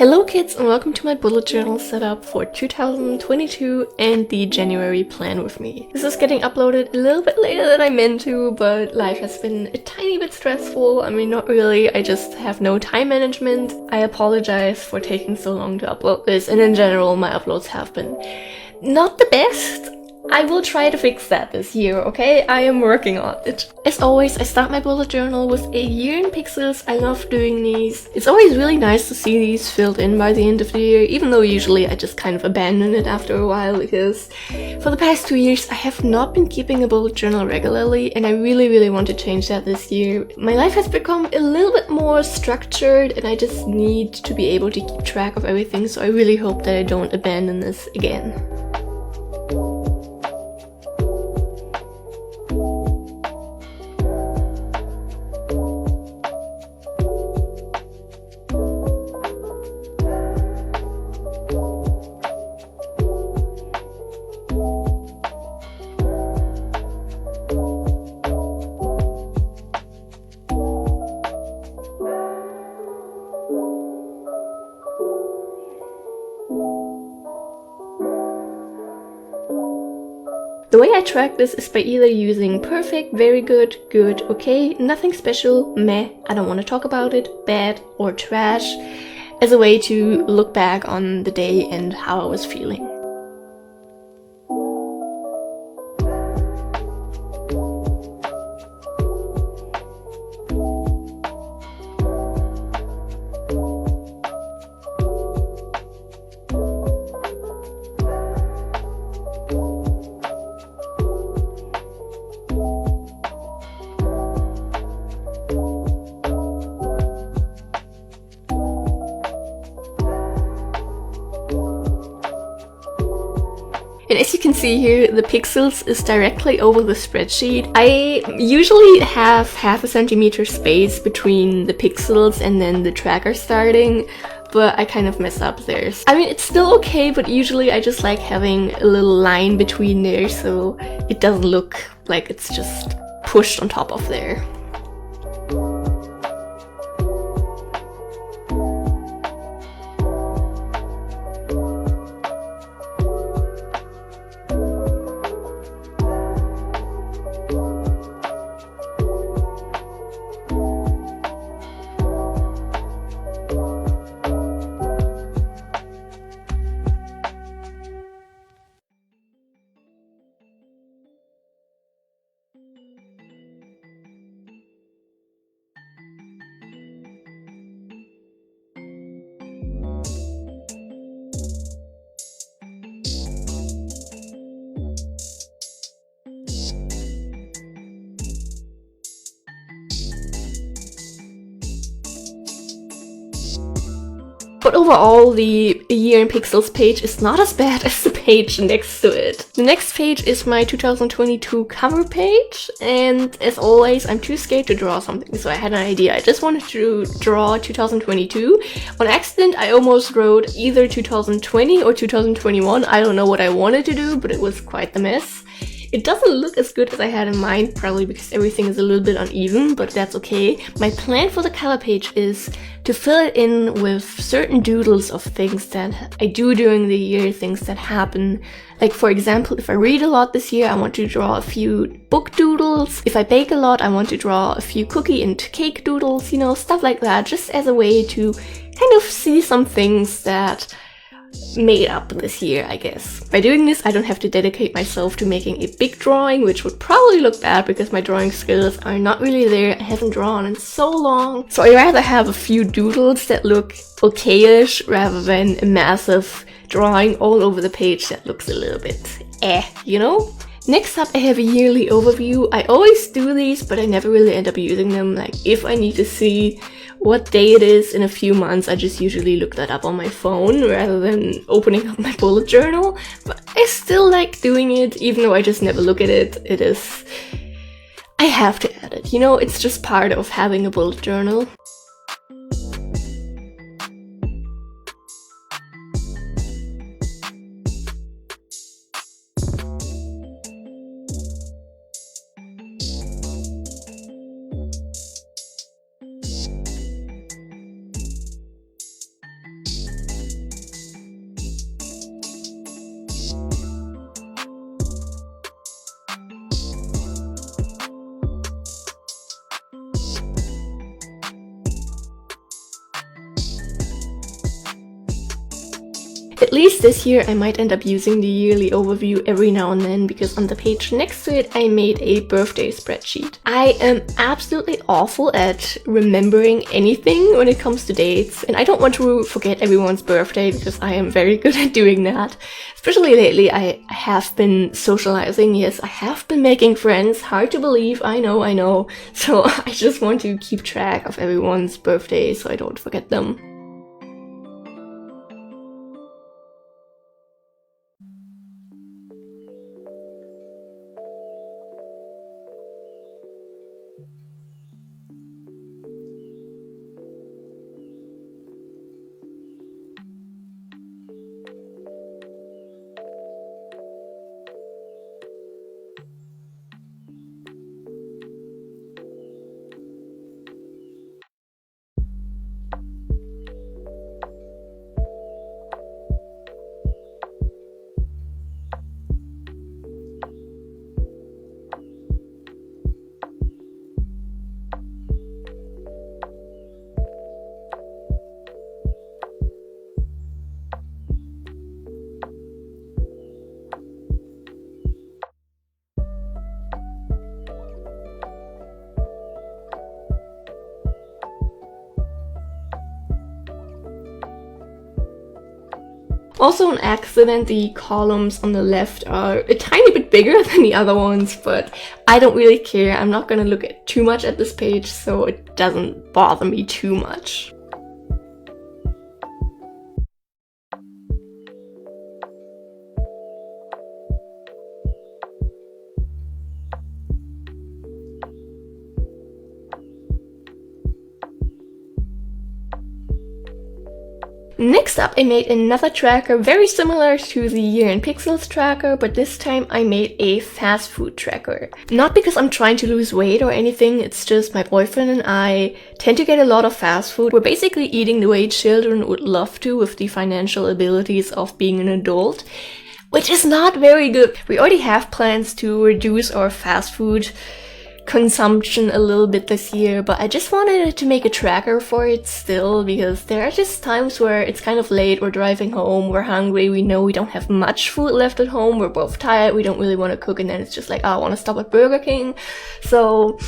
Hello kids and welcome to my bullet journal setup for 2022 and the January plan with me. This is getting uploaded a little bit later than I meant to, but life has been a tiny bit stressful. I mean, not really, I just have no time management. I apologize for taking so long to upload this, and in general my uploads have been not the best. I will try to fix that this year, okay? I am working on it. As always, I start my bullet journal with a year in pixels. I love doing these. It's always really nice to see these filled in by the end of the year, even though usually I just kind of abandon it after a while because for the past 2 years I have not been keeping a bullet journal regularly, and I really want to change that this year. My life has become a little bit more structured and I just need to be able to keep track of everything, so I really hope that I don't abandon this again. The way I track this is by either using perfect, very good, good, okay, nothing special, meh, I don't want to talk about it, bad, or trash, as a way to look back on the day and how I was feeling. And as you can see here, the pixels is directly over the spreadsheet. I usually have half a centimeter space between the pixels and then the tracker starting, but I kind of mess up there. I mean, it's still okay, but usually I just like having a little line between there so it doesn't look like it's just pushed on top of there. But overall, the year in pixels page is not as bad as the page next to it. The next page is my 2022 cover page, and as always, I'm too scared to draw something, so I had an idea. I just wanted to draw 2022. On accident, I almost wrote either 2020 or 2021. I don't know what I wanted to do, but it was quite the mess. It doesn't look as good as I had in mind, probably because everything is a little bit uneven, but that's okay. My plan for the color page is to fill it in with certain doodles of things that I do during the year, things that happen. Like, for example, if I read a lot this year, I want to draw a few book doodles. If I bake a lot, I want to draw a few cookie and cake doodles, you know, stuff like that, just as a way to kind of see some things that made up this year, I guess. By doing this, I don't have to dedicate myself to making a big drawing, which would probably look bad because my drawing skills are not really there. I haven't drawn in so long. So I rather have a few doodles that look okay-ish rather than a massive drawing all over the page that looks a little bit you know? Next up, I have a yearly overview. I always do these, but I never really end up using them. Like, if I need to see what day it is in a few months, I just usually look that up on my phone rather than opening up my bullet journal. But I still like doing it, even though I just never look at it. I have to add it, you know, it's just part of having a bullet journal. at least this year I might end up using the yearly overview every now and then, because on the page next to it I made a birthday spreadsheet. I am absolutely awful at remembering anything when it comes to dates, and I don't want to forget everyone's birthday because I am very good at doing that. Especially lately, I have been socializing. Yes, I have been making friends. Hard to believe, I know. So I just want to keep track of everyone's birthday so I don't forget them. Also, on accident, the columns on the left are a tiny bit bigger than the other ones, but I don't really care. I'm not gonna look at too much at this page, so it doesn't bother me too much. Next up, I made another tracker very similar to the Year in Pixels tracker, but this time I made a fast food tracker. Not because I'm trying to lose weight or anything, it's just my boyfriend and I tend to get a lot of fast food. We're basically eating the way children would love to with the financial abilities of being an adult, which is not very good. We already have plans to reduce our fast food consumption a little bit this year, but I just wanted to make a tracker for it still, because there are just times where it's kind of late, we're driving home, we're hungry, we know we don't have much food left at home, we're both tired, we don't really want to cook, and then it's just like, oh, I want to stop at Burger King. So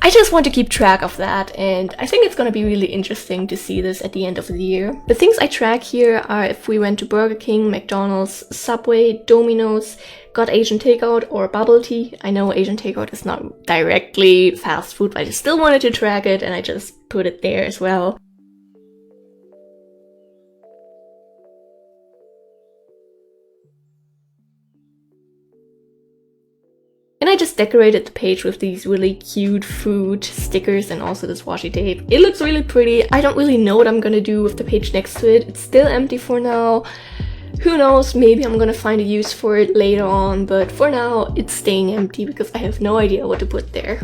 I just want to keep track of that, and I think it's gonna be really interesting to see this at the end of the year. The things I track here are if we went to Burger King, McDonald's, Subway, Domino's, got Asian takeout or bubble tea. I know Asian takeout is not directly fast food, but I still wanted to track it and I just put it there as well. And I just decorated the page with these really cute food stickers and also this washi tape. It looks really pretty. I don't really know what I'm gonna do with the page next to it. It's still empty for now. Who knows, maybe I'm gonna find a use for it later on, but for now it's staying empty because I have no idea what to put there.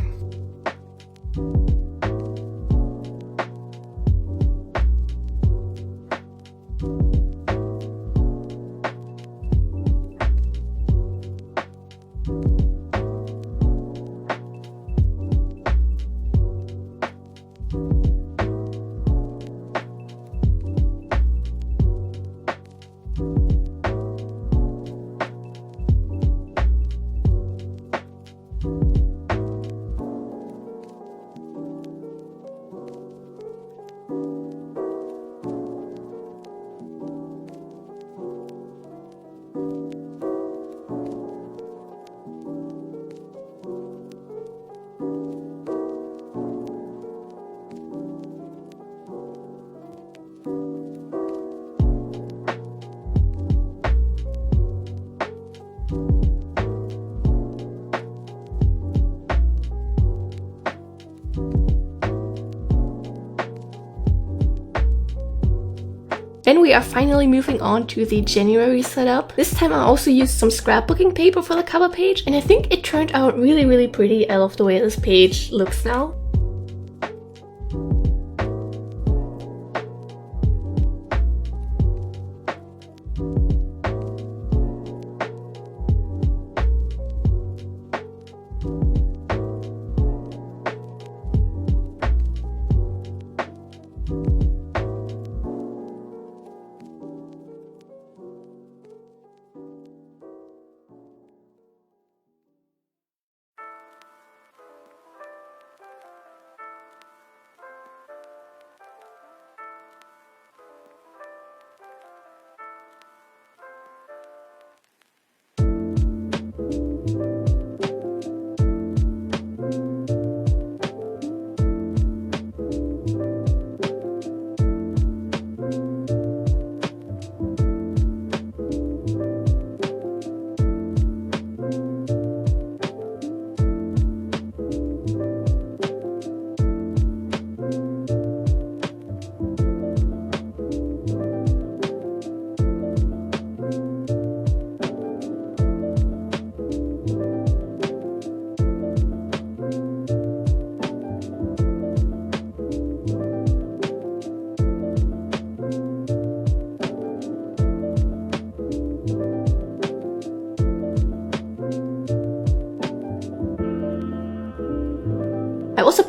Then we are finally moving on to the January setup. This time I also used some scrapbooking paper for the cover page, and I think it turned out really pretty. I love the way this page looks now.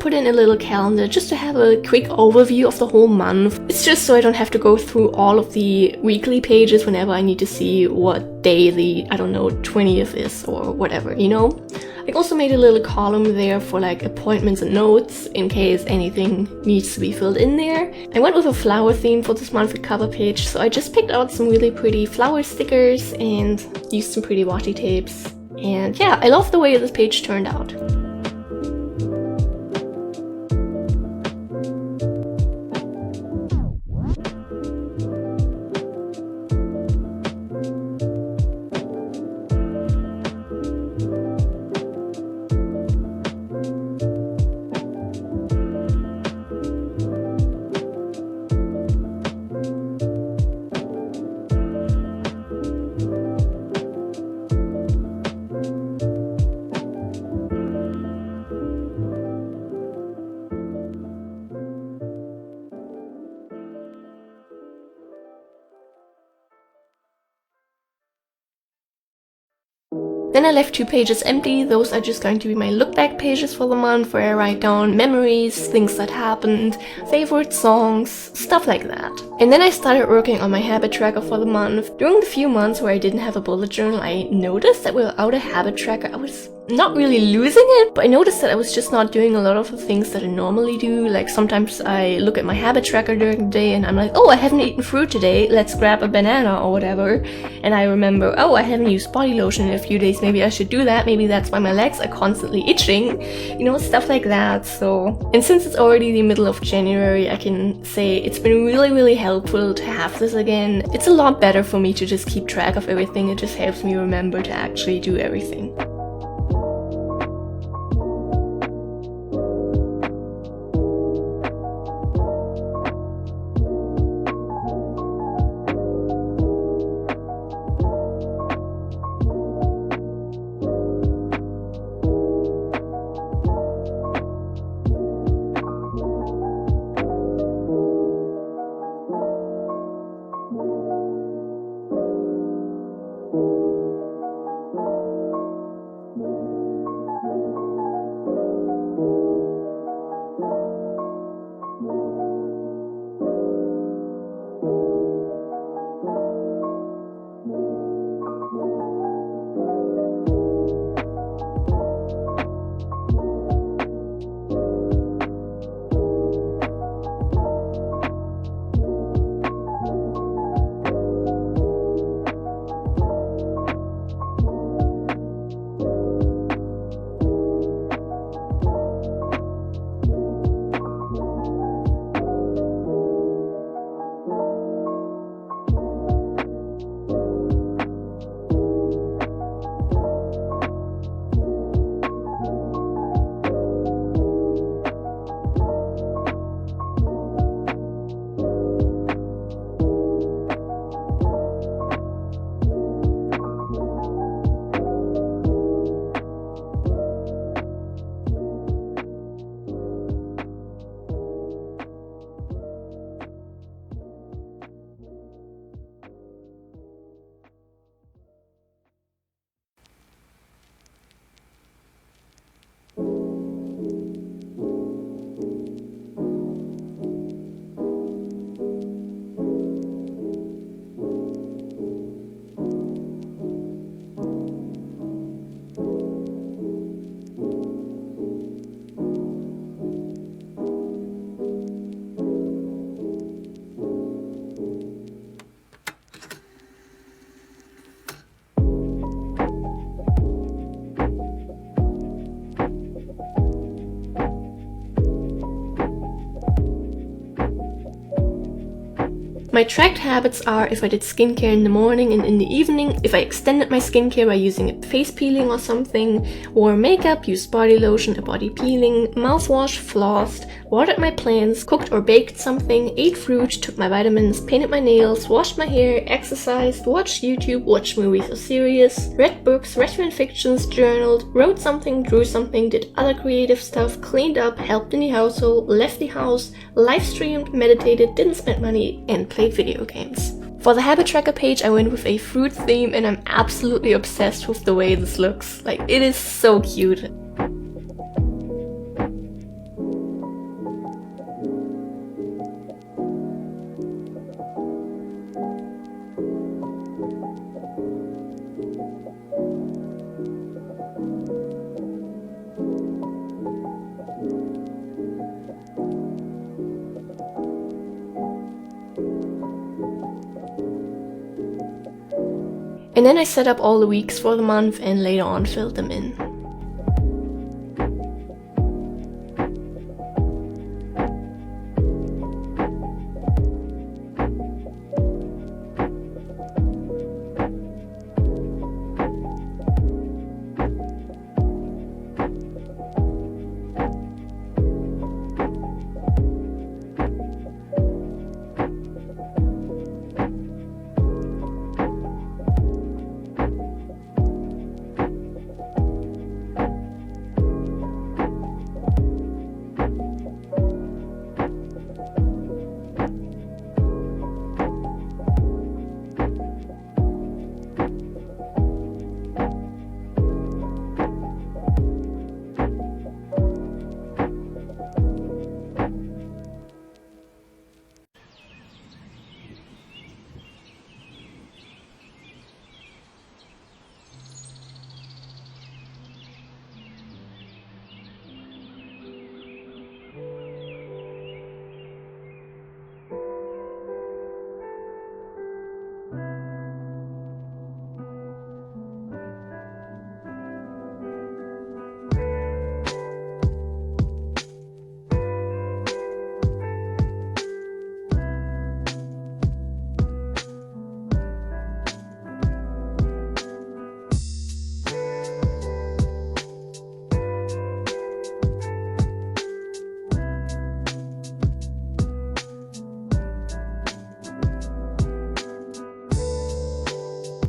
put in a little calendar just to have a quick overview of the whole month. It's just so I don't have to go through all of the weekly pages whenever I need to see what day the, I don't know, 20th is or whatever, you know? I also made a little column there for like appointments and notes in case anything needs to be filled in there. I went with a flower theme for this monthly cover page, so I just picked out some really pretty flower stickers and used some pretty washi tapes. And yeah, I love the way this page turned out. Then I left 2 pages empty. Those are just going to be my look back pages for the month, where I write down memories, things that happened, favorite songs, stuff like that. And then I started working on my habit tracker for the month. During the few months where I didn't have a bullet journal, I noticed that without a habit tracker I was not really losing it, but I noticed that I was just not doing a lot of the things that I normally do. Like sometimes I look at my habit tracker during the day and I'm like, oh, I haven't eaten fruit today, let's grab a banana or whatever. And I remember, oh, I haven't used body lotion in a few days, maybe I should do that, maybe that's why my legs are constantly itching, you know, stuff like that. So, and since it's already the middle of January, I can say it's been really helpful to have this again. It's a lot better for me to just keep track of everything. It just helps me remember to actually do everything. My tracked habits are if I did skincare in the morning and in the evening, if I extended my skincare by using a face peeling or something, wore makeup, used body lotion, a body peeling, mouthwash, flossed, watered my plants, cooked or baked something, ate fruit, took my vitamins, painted my nails, washed my hair, exercised, watched YouTube, watched movies or series, read books, read fan fictions, journaled, wrote something, drew something, did other creative stuff, cleaned up, helped in the household, left the house, live streamed, meditated, didn't spend money, and played video games. For the habit tracker page, I went with a fruit theme and I'm absolutely obsessed with the way this looks. Like, it is so cute. And then I set up all the weeks for the month and later on filled them in.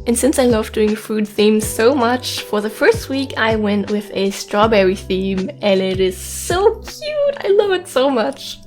And since I love doing food themes so much, for the first week I went with a strawberry theme, and it is so cute! I love it so much!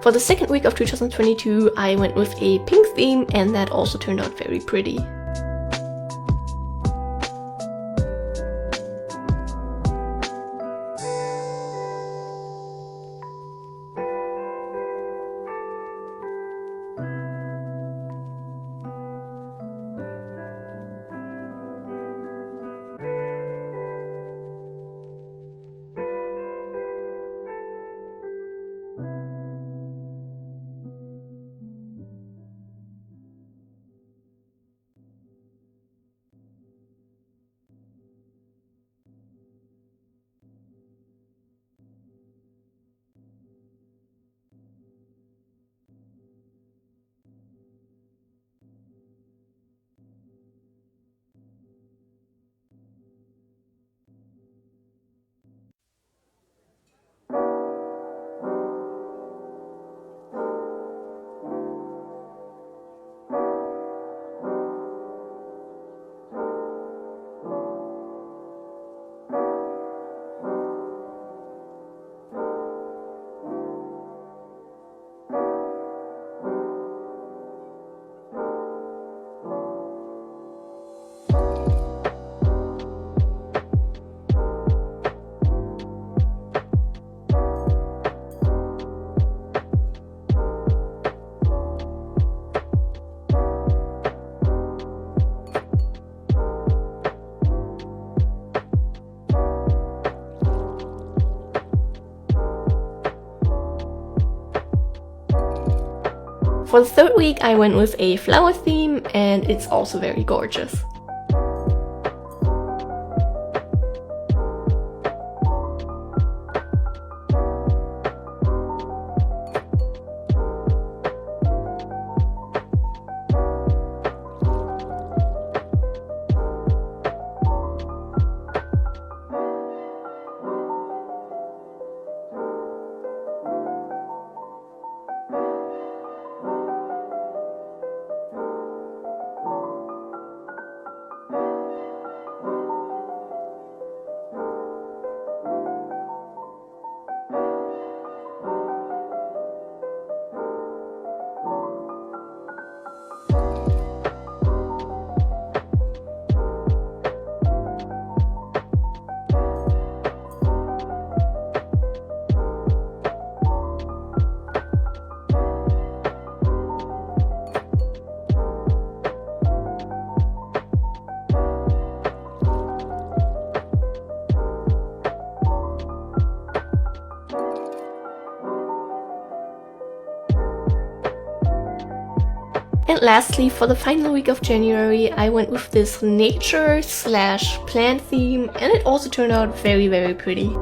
For the second week of 2022, I went with a pink theme, and that also turned out very pretty. For the third week, I went with a flower theme, and it's also very gorgeous. lastly, for the final week of January, I went with this nature/plant theme, and it also turned out very, very pretty.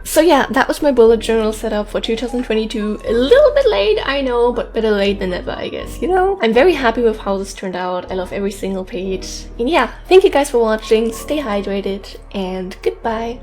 So yeah, that was my bullet journal setup for 2022. A little bit late, I know, but better late than never, I guess, you know? I'm very happy with how this turned out. I love every single page. And yeah, thank you guys for watching, stay hydrated, and goodbye!